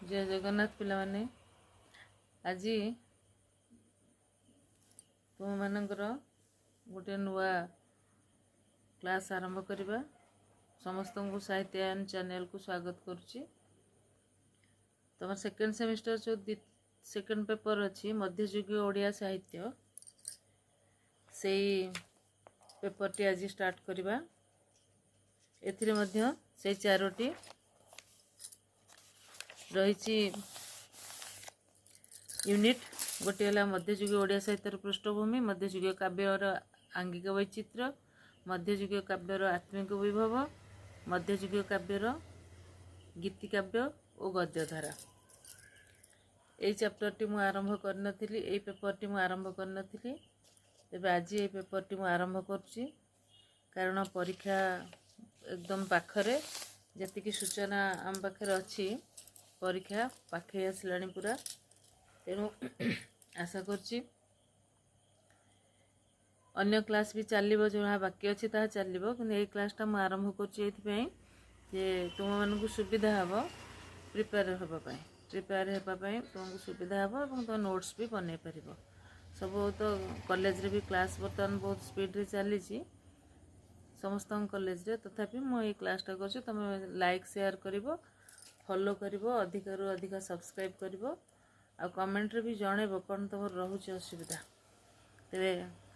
जय जगन्नाथ पिला माने आज तुम मानकर गोटे नुआ क्लास आरंभ करवा समस्त को साहित्यायन चैनल को स्वागत करुच्ची। तुम सेकेंड सेमिस्टर जो सेकेंड पेपर अच्छी मध्ययुगीय ओडिया साहित्य से पेपर टी आज स्टार्ट करवा। एथिरे मध्य से चारोटी रही यूनिट गोटे है मध्ययुगीय ओडिया साहित्यर पृष्ठभूमि, मध्ययुगीय काव्यर आंगिक वैचित्र्य, मध्ययुगीय काव्यर आत्मिक विभव, मध्ययुगीय काव्यर गीतिकाव्य और गद्यधारा। यही चैप्टर टी मु आरंभ करनथिली, एई पेपर टी मु आरंभ करनथिली। तेबे आज ये पेपर टी मु आरंभ करुच्ची कारण परीक्षा एकदम पाखरे जतिकी सूचना आम पाखे अच्छी परीक्षा पाखे आसलानी पूरा। तेणु आशा करछि अन्य क्लास भी चलिबो, जो बाकी अच्छी ता चलिबो, किंतु ए क्लासटा मु आरंभ करछि एथिपई जे तुम मानकु सुविधा हबो प्रिपेयर होबा पई तुमको सुविधा हबो और तुम नोट्स भी बनै परिबो। सब तो कॉलेज रे भी क्लास बर्तमान बहुत स्पीड रे चली समस्त कॉलेज रे, तथापि मु ए क्लासटा करछि। तुम लाइक शेयर करिवो, फॉलो करिवो, अधिक रु अधिक सब्सक्राइब करिवो आ कमेंट रे भी जणेबो कोन तुम रहुछि असुविधा। तेरे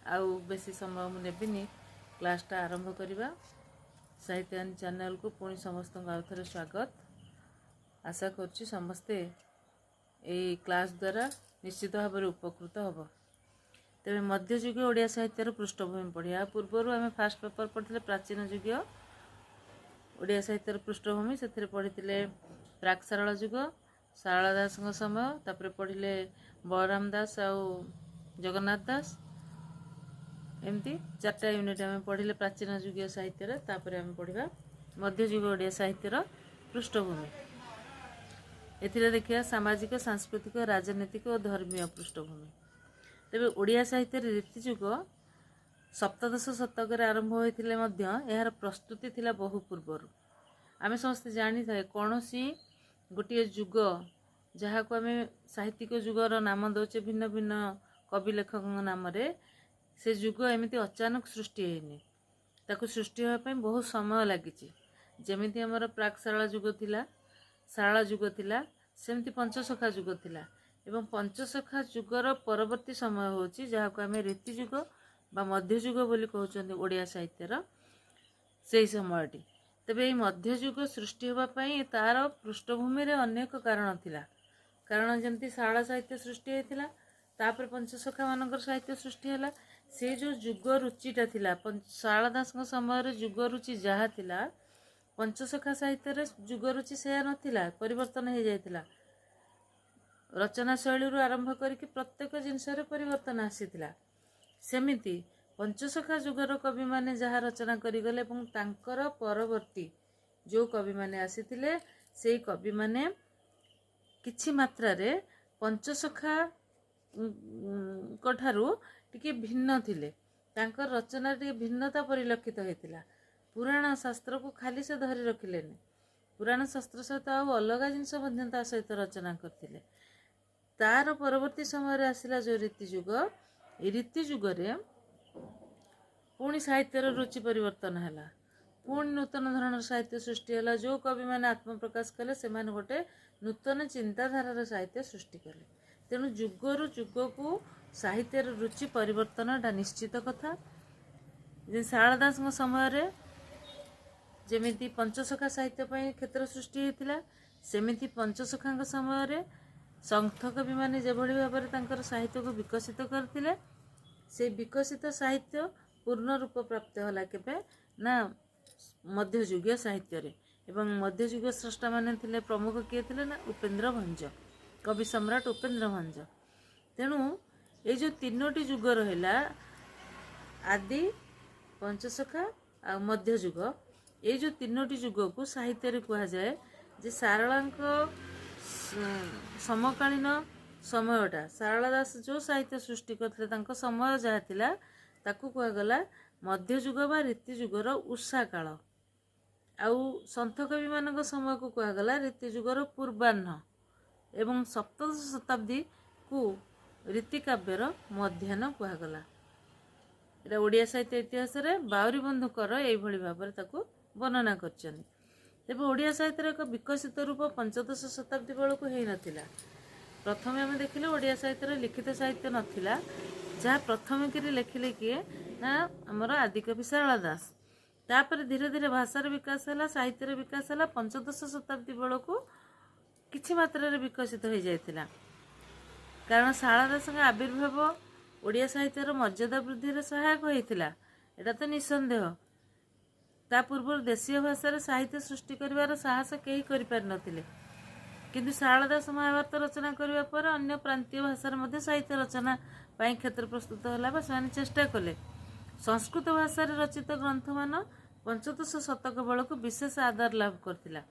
आउ बेसी समय मु नेबिनी, क्लासटा आरंभ करिवा। साहित्यायन चैनल को पुणी समस्त आउ थरे स्वागत। आशा करछि समस्ते ए क्लास द्वारा निश्चित भाव में उपकृत हब। तेरे मध्ययुगीय ओडिया साहित्यर पृष्ठभूमि पढ़िया पूर्वर आम फास्ट पेपर पढ़ते प्राचीन युगीय ओडिया साहित्यर पृष्ठभूमि, से पढ़ी प्राक सारला युग, सारला दास समय, तापर पढ़िले बलराम दास आउ जगन्नाथ दास, एमती चार्टा यूनिट आम पढ़िले प्राचीन युगीय साहित्य। तापर आम पढ़ा मध्ययुगीय ओडिया साहित्यर पृष्ठभूमि। एथिरे देखिया सामाजिक, सांस्कृतिक, राजनीतिक और धर्मीय पृष्ठभूमि। तेबे ओडिया साहित्य रीतियुग सप्तदश शतक आरंभ होइथिले मध्य यार प्रस्तुति थिला बहु पूर्वर। आमे समस्त जानी थाए कोनोसी गोटे युग जहाँ को आम साहित्यिक युगर नाम दौचे भिन्न भिन्न कवि लेखक नाम रे, से युग एमती अचानक सृष्टि होइनी, ताकू सृष्टि होगा बहुत समय लगी। जमीती आमर प्राक सारला युग थिला, सारला युग थिला, सेमती पंचसखा युग थिला एवं पंचसखा युगर परवर्ती समय होची जहाँ को आम रीतियुग बा मध्ययुग बोली कहउछन्ती ओडिया साहित्यर सेही समयटी। तेबे ये मध्ययुग सृष्टि होबा पई तार पृष्ठभूमि रे अनेक कारण थिला। कारण जमती सारला साहित्य सृष्टि होइथिला, तापर पंचसखा मानकर साहित्य सृष्टि होला। से जो युग रुचिटा थिला सारला दास समय रे युग रुचि जहा थिला, पंचसखा साहित्य रे युग रुचि से नथिला, परिवर्तन हो जाइथिला। रचना शैली रु आरंभ करके प्रत्येक जिनस रे परिवर्तन आसीथिला। सेमिति पंचसखा युगर कवि माने जहाँ रचना करिगले एवं तांकर परवर्ती जो कवि माने आसीथिले से कवि माने किछि मात्रा रे पंचसखा कठारु टिके भिन्न थिले। तांकर रचना टिके भिन्नता परिलक्षित होइतिला। पुराण शास्त्र को खाली से धरी रखिलेनि, पुराण शास्त्र सहित आउ अलग जिनस मध्य ता सहित रचना करथिले। तार परवर्ती समय रे आसिला जो रीतियुग, ए रीतियुग रे पुणी साहित्यर रुचि परिवर्तन हैला, पुणी नूतन धरण साहित्य सृष्टि हैला। जो कवि माने आत्मप्रकाश कले से माने गोटे नूतन चिंताधारार साहित्य सृष्टि कले। तेणु युगरु युग को साहित्यर रुचि परिवर्तनटा निश्चित कथा। जे सारला दास समय रे जेमिति पंचसखा साहित्य पई क्षेत्र सृष्टि हेतिला, सेमिति पंचसखा समय रे संथ कवि माने जेभଳି भाବରେ तांकर साहित्य को विकसित करथिले, से विकसित साहित्य पूर्ण रूप प्राप्त होला केबे ना मध्ययुगीय साहित्य रे। एवं मध्ययुगीय स्रष्टा माने थिले प्रमुख किए थिले ना उपेंद्र भंज, कवि सम्राट उपेंद्र भंज। तेणु ये जो तीनोटी युग रहिला आदि, पंचसखा आ मध्ययुग, ये जो तीनोटी युग को साहित्य रे कहा जाए जे सारलांको समकालीन समयटा सारला दास जो साहित्य सृष्टि करथिले तांको समय जहा थिला ताकू कहा गला मध्ययुग बा रीतियुगर उषा काल। आउ सन्थ कवि मानक समय को कहा गला रीतियुगर पूर्वाह्न। एवं सप्तदश शताब्दी को रीतिकाव्यर मध्याह्न कहगला। एटा ओडिया साहित्य इतिहास में बाउरी बंधुकर यही भाव में वर्णना कर। तेज ओडिया साहित्य एक विकसित रूप पंचदश शताब्दी बेलू हो नाला। प्रथम आम देखिले ओडिया साहित्य लिखित साहित्य नाला, जहाँ प्रथम करी लिखिले किए ना आमर आदिकवि सारला दास। तापर धीरे धीरे भाषार विकास है, साहित्यर विकास है। पंचदश शताब्दी बेलू किछि मात्रा विकसित हो जाता, कारण सारला दास आविर्भाव ओडिया साहित्यर मर्यादा वृद्धि सहायक होता, एटा तो निसंदेह। ता पूर्व देशीय भाषा साहित्य सृष्टि कर साहस कहीं कर किंतु सारला दास महाभारत रचना करने पर अन्य प्रांतीय भाषा साहित्य रचना पाई क्षेत्र प्रस्तुत है, से चेष्टा कले। संस्कृत भाषा रचित ग्रंथ मान पंचदश शतक बेलू विशेष आदर लाभ करथिला।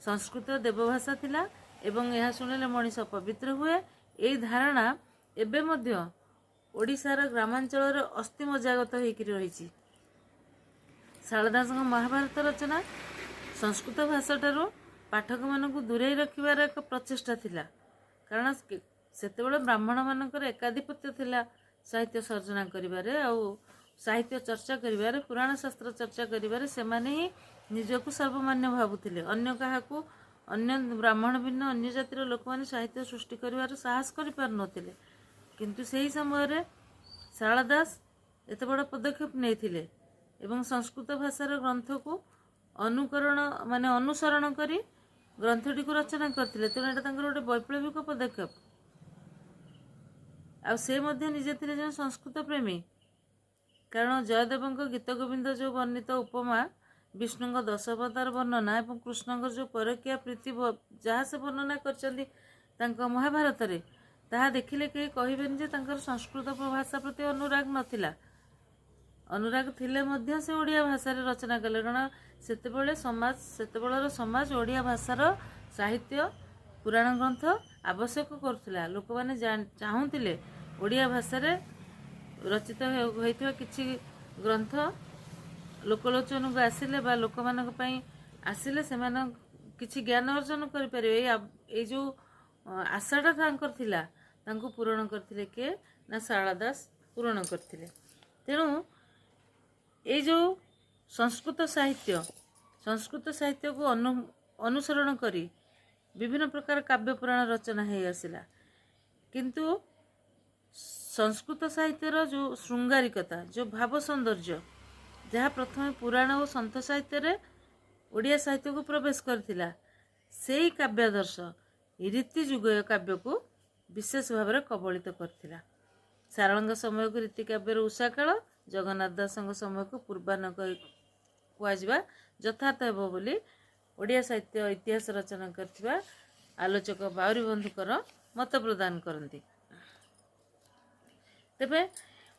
संस्कृत देवभाषा थिला एवं यह शुणिले मनीष पवित्र हुए, यही धारणा एबे मध्य ओडिशार ग्रामांचल अस्थि मजागत होकर रही। सारला दास महाभारत रचना संस्कृत भाषा ठारू पाठक मानक दूरे रखिबार एक प्रचेष्टा थिला, कारण सेतेबेले ब्राह्मण मानकर एकाधिपत्य थिला साहित्य सर्जना करिबारे आउ साहित्य चर्चा करिबारे, पुराण शास्त्र चर्चा करिबारे से माने ही निजको सर्वमान्य भाबुथिले। अन्य काहाकू अन्य ब्राह्मण भिन्न अन्य जातिर लोक माने साहित्य सृष्टि करिबार साहस करि पार नथिले, किंतु सेही समय रे सारला दास एते बड़ पदक्षेप नेथिले एवं संस्कृत भाषार ग्रंथ को अनुकरण माने अनुसरण करी ग्रंथटी को रचना करथिले। तेणु एटा तांकर गोटे वैप्लविक पदक्षेप। आ से मध्य निजे थिले जे संस्कृत प्रेमी, कारण जयदेव गीत गोविंद जो वर्णित उपमा विष्णु दश अवतार वर्णना और कृष्ण जो परकिया प्रीति जहाँ से वर्णना कर महाभारत रे ताहा देखिले कहीं कहबेन जे तांकर संस्कृत भाषा प्रति अनुराग नथिला। अनुराग थिले मध्य से ओडिया भाषा रे रचना कले, कारण सेतेबेले समाज ओडिया भाषार साहित्य पुराण ग्रंथ आवश्यक करुला। लोक माने चाहूतिले ओडिया भाषा रे रचित होइथिबा किछि ग्रंथ लोकलोचन को आसिले बा लोक मानक पई आसिले सेमान किछि ज्ञान अर्जन करि परिबे। ए जो आशाटा तांकर थिला तांको पूरण करथिले के ना सारला दास पूरण करथिले। तेणु ये जो संस्कृत साहित्य को अनुसरण करी विभिन्न प्रकार काव्य पुराण रचना है आसिला, किंतु संस्कृत साहित्यर जो श्रृंगारिकता जो भाव सौंदर्य जहाँ प्रथम पुराण और सन्थ साहित्य रे ओडिया साहित्य को प्रवेश करथिला, सेही काव्यादर्श रीतिजुगय काव्य को विशेष भाव में कबलित करथिला। सारंग समय को रीतिकाव्यर उषा काल, जगन्नाथ दास समय को पूर्वाह्न कहवा यथार्थ हेब बोली ओडिया साहित्य इतिहास रचना करथिबा आलोचक बाउरी बंधुकर मत प्रदान करती। तेबे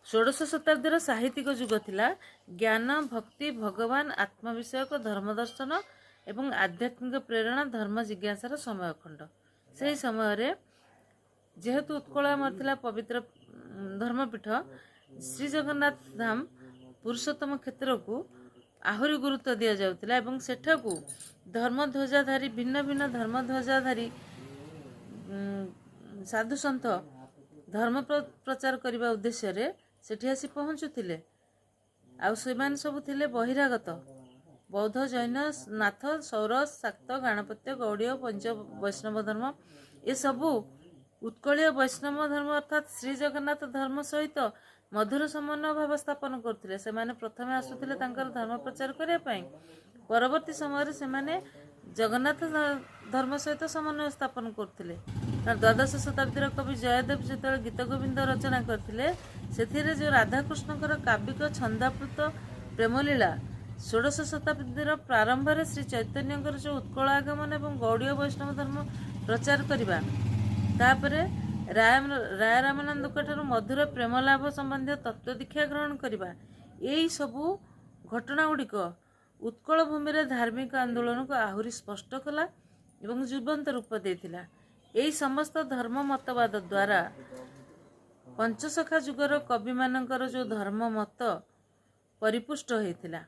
षोडश शताब्दीर साहित्यिक जुग थिला ज्ञान भक्ति भगवान आत्मविषयक धर्मदर्शन एवं आध्यात्मिक प्रेरणा धर्म जिज्ञासार समय खंड। से समय रे जेहेतु उत्कल आमर थिला पवित्र धर्मपीठ, श्री जगन्नाथ धाम पुरुषोत्तम क्षेत्र को आहुरी गुरुत्व दिया जाउतिला एवं सेठाकू धर्मध्वजाधारी भिन्न भिन्न धर्मध्वजाधारी साधु सन्थ धर्म प्रचार करने उद्देश्य रे सेठी आसी पहुँचुथिले। आउ सेमान सब थिले बहिरागत बौद्ध जैन नाथ सौर शाक्त गणपत्य गौड़ीय पंच वैष्णव धर्म ये सबू उत्कलीय वैष्णव धर्म अर्थात श्री जगन्नाथ धर्म सहित मधुर समन्वय भाव स्थापन करथिले। सेमाने प्रथमे आसुथिले तांकर धर्म प्रचार करिया पई, परवर्ती समय सेमाने जगन्नाथ धर्म सहित समन्वय स्थापन करथिले। द्वादश शताब्दीर कवि जयदेव जो गीत गोविंद रचना करथिले सेथिरे जो राधाकृष्णकर काव्यिक छंदाप्लुत प्रेमलीला, षोडश शताब्दीर प्रारंभ में श्री चैतन्यकर जो उत्कल आगमन एवं गौड़ीय वैष्णव धर्म प्रचार करवा, तापरे राय रामानंद मधुर प्रेमलाभ संबंधी तत्व दीक्षा ग्रहण करवा, यही सबू घटना गुड़िक उत्कल भूमि रे धार्मिक आंदोलन को आहुरी स्पष्ट कला एवं जीवंत रूप देथिला। यही समस्त धर्म मतवाद द्वारा पंचसखा जुगर कवि मानकर जो धर्म मत परिपुष्ट होइथिला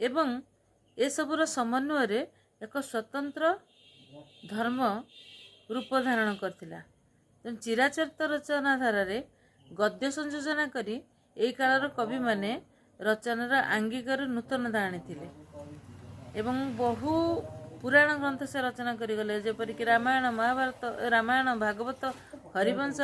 एवं ए सबुर समन्वय रे एक स्वतंत्र धर्म रूप धारण करथिला। तेणु चिराचरित रचना धारारे गद्य संयोजना करी एई कालर कवि माने रचनार आंगिकर नूतनता आनिथिले एवं बहु पुराण ग्रंथ से रचना करिगले, जेपरिक रामायण महाभारत, रामायण भागवत, हरिवंश,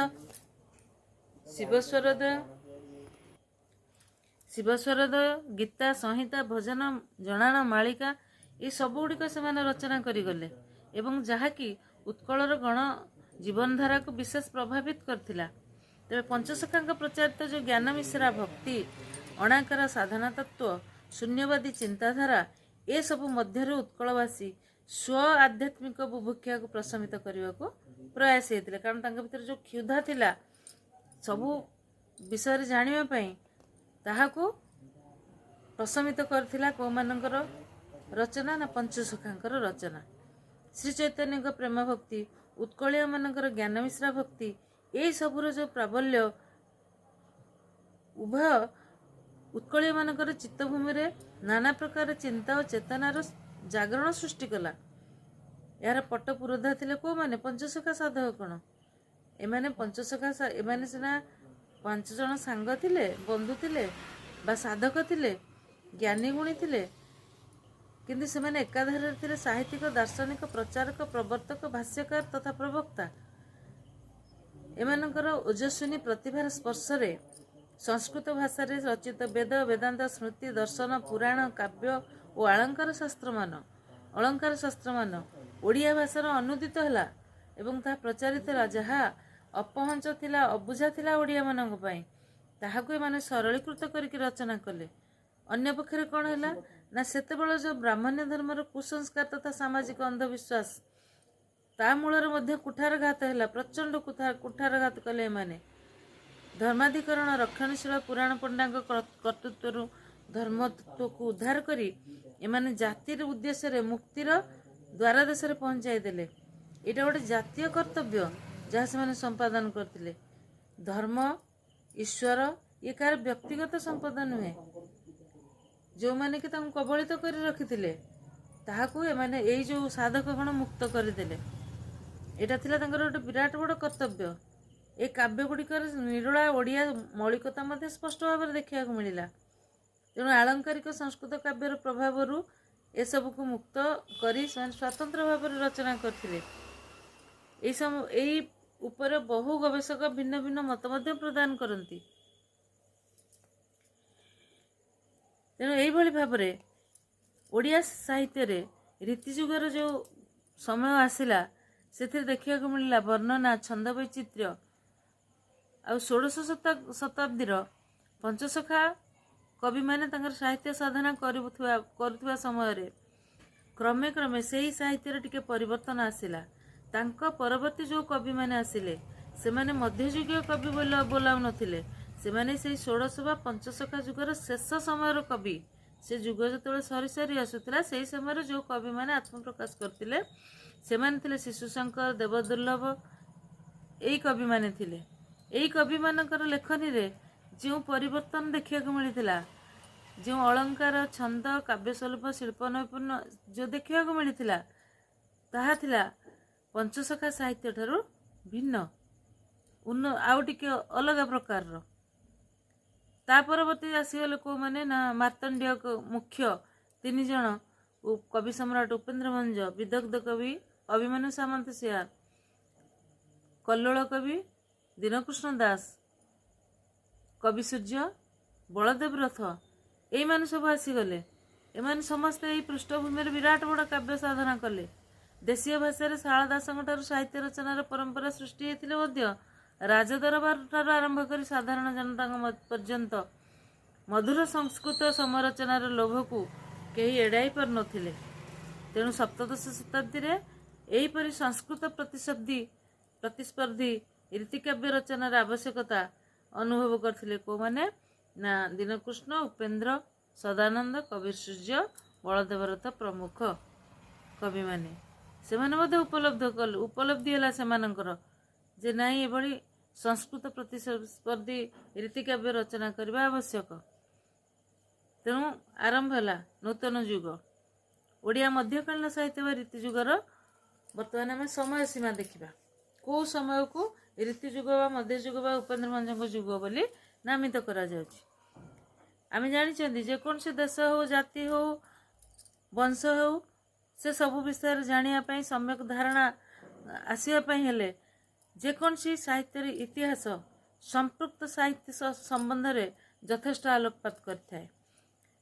शिवस्वरोदय, गीता, संहिता, भजन, जनाण, मालिका ये सबुଗୁଡ଼ିକ ସେମାନେ रचना करिगले एवं जहाँकि उत्कलर गण जीवनधारा को विशेष प्रभावित करथिला। तेरे पंचसखांक प्रचारित जो ज्ञान मिश्रा भक्ति, अणाकार साधना तत्व, शून्यवादी चिंताधारा ए सब मध्य उत्कलवासी स्व आध्यात्मिक बुभुक्षा को प्रशमित करने को प्रयास होते, कारण तांका भीतर जो क्षुधा थिला सबू विषय जानिबा पई ताहाको प्रशमित करथिला। कोमानकर रचना ना पंचसखांकर रचना। श्री चैतन्य प्रेम भक्ति, उत्कलिया मानकर ज्ञान मिश्रा भक्ति ए सबुर जो प्राबल्य उभय उत्कलिया मानकर चित्तभूमि रे नाना प्रकार चिंता और चेतनार जागरण सृष्टि कला। यार पट पुरोधा थिले को माने पंचसखा साधक कण एमाने पंचसखा एमाने सिना 5 जण सांग थिले, बंधु थिले बा साधक थिले, ज्ञानी गुणी थिले, किंतु सेमाने एकाधारे थिले साहित्यिक, दार्शनिक, प्रचारक, प्रवर्तक, भाष्यकार तथा प्रवक्ता। एमानकर ओजस्विनी प्रतिभार स्पर्शरे संस्कृत भाषा रे रचित वेद, वेदांत, स्मृति, दर्शन, पुराण, काव्य और अलंकार शास्त्र मान ओडिया भाषार अनुदित हैला एवं ता प्रचारित हैला। जहा अपहंच थिला, अबुझा थिला ओडिया मानक पई ताहाको एमाने सरलीकृत करके रचना कले। अन्य पक्षरे कौन हैला ना सेतेबेले जो ब्राह्मण्य धर्मर कुसंस्कार तथा सामाजिक अंधविश्वास ता मूलर मध्य कुठारघात हैला। प्रचंड कुठारघात कले एमाने। धर्माधिकरण, रक्षणशील पुराण पंडांग कर्तृत्व धर्मत्व को उद्धार करी एमाने जातिर उद्देश्य रे मुक्तिर द्वारदेश रे पहुंचाई देले। एटा गोटे जातीय कर्तव्य जहाँ से संपादन करथिले। धर्म, ईश्वर ये कार व्यक्तिगत संपदा नुहे। जो माने कि तांको कबलित करी रखिथिले ताहाकू एमाने एई जो साधक गण मुक्त करदेले। एटा थिला तांकर गोटे विराट बड़ कर्तव्य। ए काव्य गुड़िकर निरोला ओडिया मौलिकता मध्य स्पष्ट भाव में देखा मिलला। तेणु आलंकारिक संस्कृत काव्यर प्रभाव ए सब को मुक्त करी स्वतंत्र भाव में रचना करथिले। एई ऊपर बहु गवेषक भिन्न भिन्न मत मध्य प्रदान करती। तेणु एइभଳି भाबरे ओडिया साहित्य रे रीतिजुगर जो समय आसिला से देखा मिलला वर्णना, छंद वैचित्र्य आ 16 शताब्दीर पंचसखा कवि माने तांकर साहित्य साधना करुवा समय रे क्रमे क्रमे से ही साहित्य टिके परिवर्तन आसिला। तांका परवर्ती जो कवि माने आसिले से माने मध्ययुगीय कवि बोलाउ नथिले। से माने से 16 बा पंचसखा जुगर शेष समय कवि। से जुग जो सरी सरी आसुला से समय जो कवि माने आत्मप्रकाश करथिले से माने थिले शिशुशंकर, देवदुर्लभ एई कवि माने थिले। एई कवि मानकर लेखनी रे जो परिवर्तन देखा मिलता, जो अलंकार, छंद, काव्यशल्प, शिल्प नैपुण्य जो देखा मिलता ताहा थिला पंचसखा साहित्य ठारू भिन्न आउ टिके अलग प्रकार रो। ता परवर्ती आसीगले को माने ना मार्तंडीय मुख्य 3 जण कवि सम्राट उपेन्द्र भंज, विदग्ध कवि अभिमन्यु सामंत सियार, कल्लोळ कवि दीनकृष्ण दास, कवि सूर्य, बलदेव रथ एई माने सब आसीगले। एमाने समस्त एई पृष्ठभूमि विराट बड़ काव्य साधना कले। देशीय भाषा शाला दासंठार साहित्य रचनार परंपरा सृष्टि होते मध्य राजदरबार ठार आरंभ कर साधारण जनता पर्यंत मधुर संस्कृत समरचनार लोभ को कहीं एड़ाई पार नथिले। तेणु सप्तदश शताब्दी रे एहीपरि संस्कृत प्रतिस्पर्धी रीतिकाव्य रचनार आवश्यकता अनुभव करथिले को माने ना दीनकृष्ण, उपेन्द्र, सदानंद, कबीर सूर्य, बलदेव रथ प्रमुख कवि माने। सेमाने मध्य उपलब्धि है सेमानंकर जे नाई एभली संस्कृत प्रतिस्पर्धी रीतिकाव्य रचना करबा आवश्यक। तेणु आरंभ है नूतन युग। ओडिया मध्यकालीन साहित्य व रीतिजुगर बर्तमान आम समय सीमा देखा कौ समय को रीतिजुग बा मध्ययुग बा उपेन्द्र भंजक जुग बोली नामित करा जाउछि। आम जानी जेकोसी देश हो जाति हो वंश हो से सबू विषय जानापी सम्यक धारणा आसवाई हेले जेकोसी साहित्य इतिहास संपृक्त साहित्य संबंध में यथेष्ट आलोकपात करता है।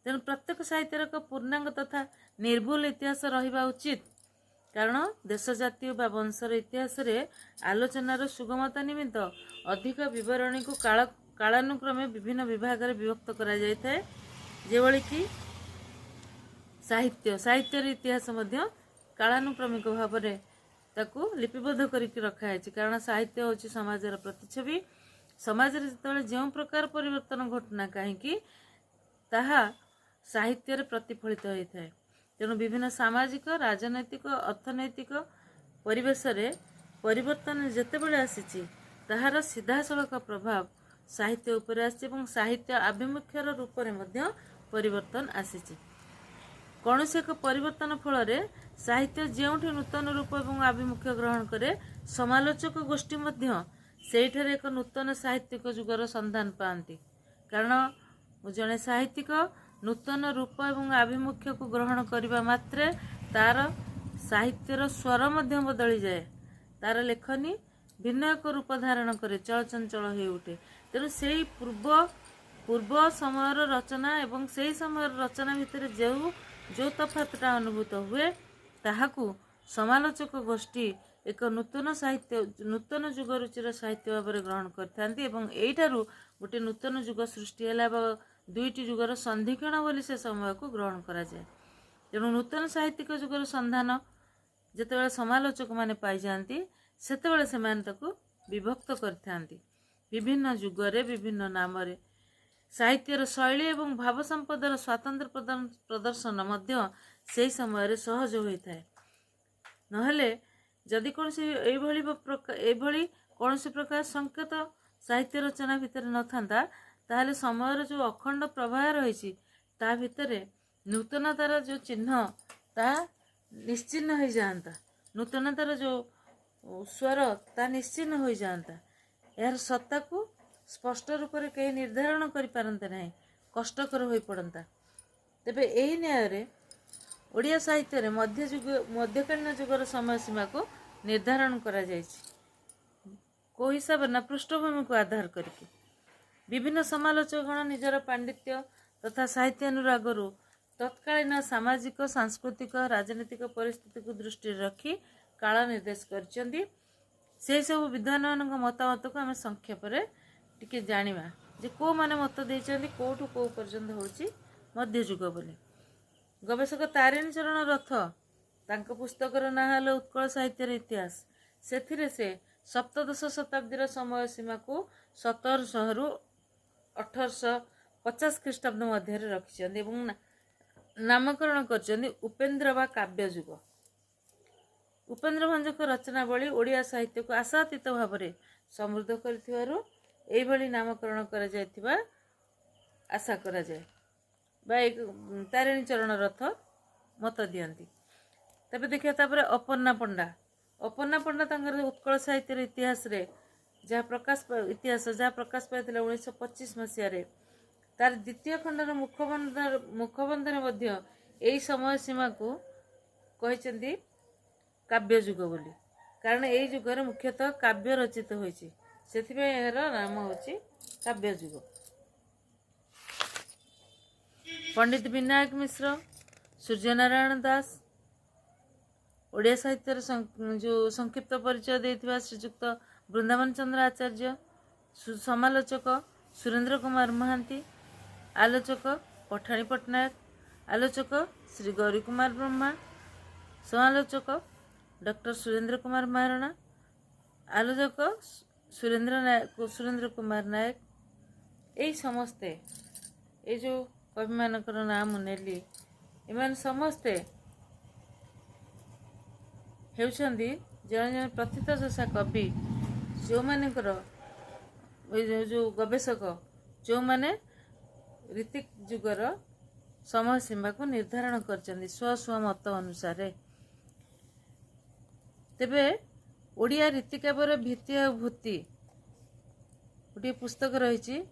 तेणु प्रत्येक साहित्यर एक पूर्णांग तथा निर्भुल इतिहास रहिबा उचित, कारण देश जातीय बा वंशर इतिहास रे आलोचनार सुगमता निमित्त अधिक विवरणी को कालानुक्रमे विभिन्न विभाग में विभक्त करा जायଥାଏ। जेभଳି कि साहित्यर इतिहास मध्य कालानुक्रमिक भाव में ताकू लिपिबद्ध करके रखाई, कारण साहित्य होची समाजर प्रतिच्छवि। समाज रे जेतेबेले जो प्रकार परिवर्तन घटना कहीं ताहा साहित्य प्रतिफलित होता है। तेणु विभिन्न सामाजिक राजनैतिक अर्थनैतिक परिवेश रे परिवर्तन जेतेबेले आसीची ताहार सीधासलख प्रभाव साहित्य उपरे आसी एवं साहित्य आभिमुख्यर रूप में मध्य परिवर्तन आसीची। कौनसी एक परिवर्तन फल साहित्य जोठी नूतन रूप और आभिमुख्य ग्रहण करे समालोचक गोष्ठी मध्य सेठारे एक नूतन साहित्यिक जुगर संधान पाती, कारण जड़े साहित्यिक नूतन रूप और आभिमुख्य को ग्रहण करने मात्रे तार साहित्यर स्वर मध्य बदली जाए, तार लेखनी भिन्न एक रूप धारण करे चलचंचल हो उठे। तेणु से पूर्व समय रचना एवं से समय रचना भितर जो तफातटा अनुभूत हुए ताहाकू समालोचक गोष्ठी एक नूतन साहित्य नूतन जुग रुचिर साहित्य भाव में ग्रहण करथांती एठारू गोटे नूतन जुग सृष्टि है दुईटी जुगर संधिक्षण बोली से समय को ग्रहण करा जाए। तेणु नूतन साहित्यिक जुगर संधान जेतेबेले समालोचक माने पाई जाती सेतेबेले सेमाने ताकू विभक्त करथांती विभिन्न जुगरे विभिन्न नामरे। साहित्यर शैली और भाव संपदर स्वातंत्र प्रदर्शन मध्य से समय सहज होता है। नहले जदि कौन कौन प्रकार संकेत साहित्य रचना भितर न था ताहले समय जो अखंड प्रवाह रही ता भितर नूतनतार जो चिन्ह ता निश्चिन्न हो जाता, नूतनतार जो स्वर ता निश्चिन्न हो जाता। यार सत्ता को स्पष्ट रूप से कहीं निर्धारण कर पारते ना, कष्टकर हो पड़ता। तेबे यही न्याय ओडिया साहित्य मध्यकालीन जुगर समय सीमा को निर्धारण करा जायछि। को हिसाब ना पृष्ठभूमि को आधार करके विभिन्न समालोचकगण निजर पांडित्य तथा साहित्य अनुरागरू तत्कालीन सामाजिक सांस्कृतिक राजनीतिक परिस्थिति को दृष्टि रखी काल निर्देश करछन्ती। से सब विद्वान मान मतामत को आम संक्षेप टिके जानिबा जे को माने मत देइछन्ती कोठु को पर्यंत होछि मध्ययुग बोली। गवेषक तारिणी चरण रथ तांको पुस्तकर ना हल उत्कल साहित्यर इतिहास सेथिरे से सप्तदश शताब्दीर समय सीमा को 1700 रु 1850 ख्रीष्टाब्द मध्य रखिछन्ती एवं नामकरण करछन्ती उपेन्द्र बा काव्य जुग। उपेन्द्र भंजक रचनावली ओडिया साहित्य को आशातीत भाव में समृद्ध करथिबारु एइभली नामकरण करा जायथिबा आशा करा जाए बा तारिणी चरण रथ मत दियंती। तबे देखिए तापर अपर्णा पंडा तांकर उत्कल साहित्य इतिहास रे जहाँ प्रकाश पाइथिला 1925 मसीह रे तार द्वितीय खंडर मुखबंधन मध्य एई समय सीमा को कहिसेंती काव्य जुग बोली, कारण एई जुगर मुख्यतः काव्य रचित होइछि सेथिबे एहर नाम होछि काव्य जुग। पंडित विनायक मिश्र, सूर्यनारायण दास, ओडिया साहित्यर जो संक्षिप्त परिचय देथिबा श्रीजुक्त वृंदावन चंद्र आचार्य, समालोचक सुरेंद्र कुमार महांती, आलोचक पठाणी पट्टनायक, आलोचक श्री गौरी कुमार ब्रह्मा, समालोचक डॉक्टर सुरेंद्र कुमार महाराणा, आलोचक सुरेंद्र कुमार नायक। यही समस्ते ये जो कवि मानकर नाम नेली एमान समस्ते हेउछन्ती जन जन प्रतिथाशा कवि जो मानकर जो गवेषक जो माने ऋतिक जुगर समय सीमा को निर्धारण करछन्ती स्व स्व मत अनुसार। तेबे ओडिया रीतिकाव्यर भित्ति और भूति गोटे पुस्तक रही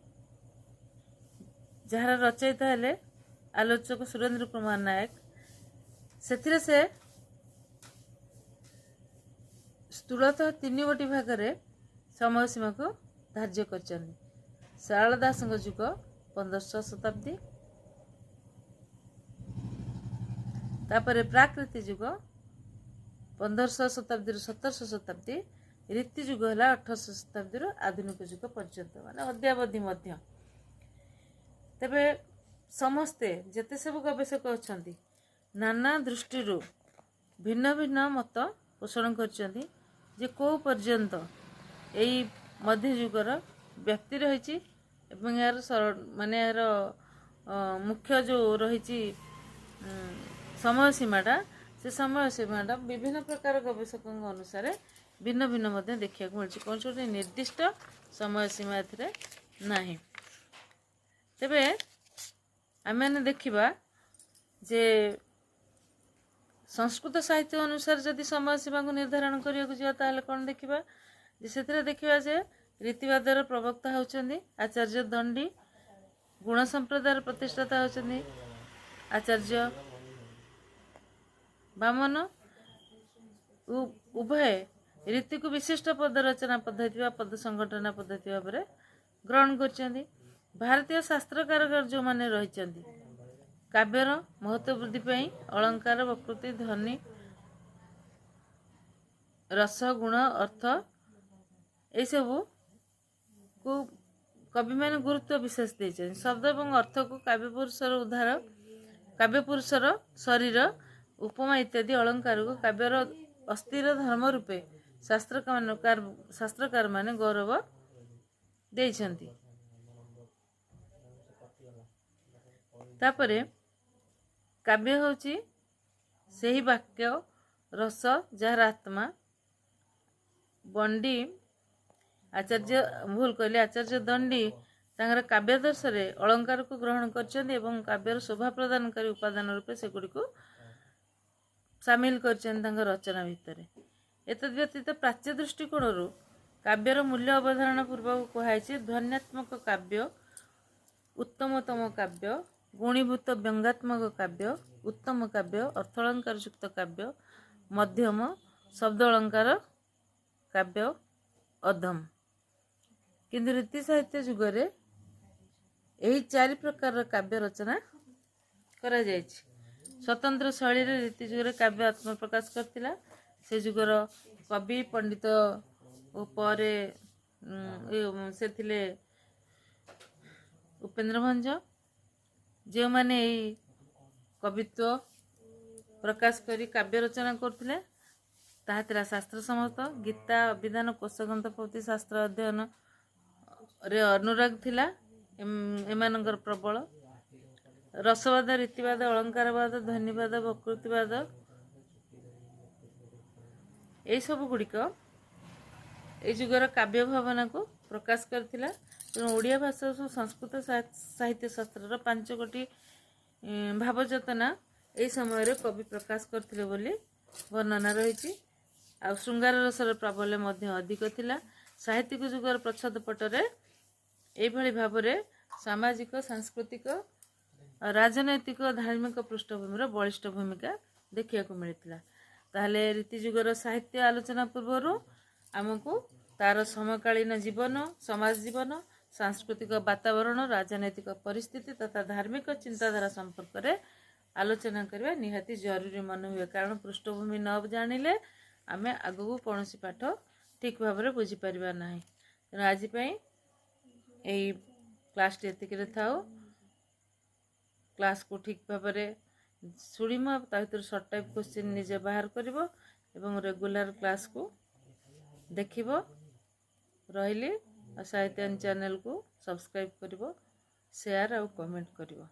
जार रचयिता हेले आलोचक सुरेंद्र कुमार नायक। से स्थूलतः 3 गोटी भाग समय सीमा को धार्य कर सारला दास युग 1500 शताब्दी, तापर प्राकृति युग 1500 शताब्दी 1700 शताब्दी, रीति युग है 1800 शताब्दी आधुनिक युग पर्यंत माने अद्यावधि मध्य। तेबे समस्ते जेते सब गवेषक अच्छा नाना दृष्टि भिन्न भिन्न मत पोषण कर को पर्यंत यही मध्य युगर व्याप्ति रही यार माने यार मुख्य जो रही समय सीमाटा से समय सीमाटा विभिन्न प्रकार गवेषक अनुसार भिन्न भिन्न मध्य देखा मिली कौन गोटे निर्दिष्ट समय सीमा नहीं। तेबे आम मैंने देखा जे संस्कृत साहित्य अनुसार जदि समय सीमा को निर्धारण करने कौन देखा से देखा जे रीतिवादर प्रवक्ता होचंदी आचार्य दंडी, गुण संप्रदायर प्रतिष्ठाता होचंदी आचार्य वामन। उभय रीति को विशिष्ट पद रचना पद्धति व पद संगठन पद्धति भाव में ग्रहण कर। भारतीय शास्त्रकार जो माने रही काव्यर महत्व वृद्धि पाई अलंकार वकृति ध्वनि रस गुण अर्थ ये सबू को कवि मैंने गुरुत्व विशेष देते। शब्द और अर्थ को काव्यपुरुषर उद्धार काव्यपुरुषर शरीर उपमा इत्यादि अलंकार को काव्यर अस्थिर धर्म रूपे शास्त्रकार माने गौरव देइछंती। तापरे काव्य होची सही वाक्य रस जार आत्मा। बंडी आचार्य भूल कहले आचार्य दंडी तांगर काव्यादर्श रे अलंकार को ग्रहण करछन्ती एवं काव्यर शोभा प्रदानकारी उपादान रूपे से गुडी को शामिल करछन्ती रचना भितर। एतद् व्यतीत प्राच्य दृष्टिकोण काव्यर मूल्य अवधारणा पूर्वक कहुई ध्वन्यात्मक काव्य, उत्तमतम काव्य, गुणीभूत व्यंगात्मक काव्य, उत्तम काव्य, अर्थालंकार युक्त काव्य, मध्यम शब्द अलंकार काव्य, अधम। किंतु रीति साहित्य जुगरे यही 4 प्रकार काव्य रचना करा जायछि। स्वतंत्र शैली रे रीति जुगरे काव्य आत्मप्रकाश करथिला। से जुगर कवि पंडित उपरे से थिले उपेन्द्र भंज जो माने कवित्व प्रकाश करी काव्य रचना करथिले ताहातिरा शास्त्र समस्त गीता अभिधान कोशग्रंथ प्रति शास्त्र अध्ययन रे अनुराग थिला एमानकर प्रबल। रसवाद रीतिवाद अलंकारवाद ध्वनिवाद वकृतिवाद यही सब गुड़िक ए जुगर काव्य भावना को प्रकाश करथिला। तेणु ओडिया भाषा संस्कृत साहित्य शास्त्र 5 गोटी भावचेतना यही समय कवि प्रकाश करथिले बोली वर्णना रही। आ श्रृंगार रसर प्राबल्य मध्य अधिक थिला। साहित्यिक जुगर प्रच्छद पटरे एभली भाव में सामाजिक सांस्कृतिक राजनैतिक धार्मिक पृष्ठभूमि बलिष्ठ भूमिका देखा मिलता। ताहले रीति जुगर साहित्य आलोचना पूर्वर आमको तार समकालीन जीवन समाज जीवन सांस्कृतिक वातावरण राजनैतिक परिस्थिति तथा धार्मिक चिंताधारा संपर्क में आलोचना करने निहाती जरूरी मन हुए। कारण पृष्ठभूमि न जानिले आमे आगू कौन पाठ ठीक भाव में बुझीपर ना। तेणु आज यही क्लास टी एतिक थाओ। क्लास को ठीक भाव में शुणिम भर सर्ट टाइप क्वेश्चन निजे बाहर करिवो एवं रेगुलर क्लास को देखिबो। रहिली साहित्यान चैनल को सब्सक्राइब करिवो, शेयर और कमेंट करिवो।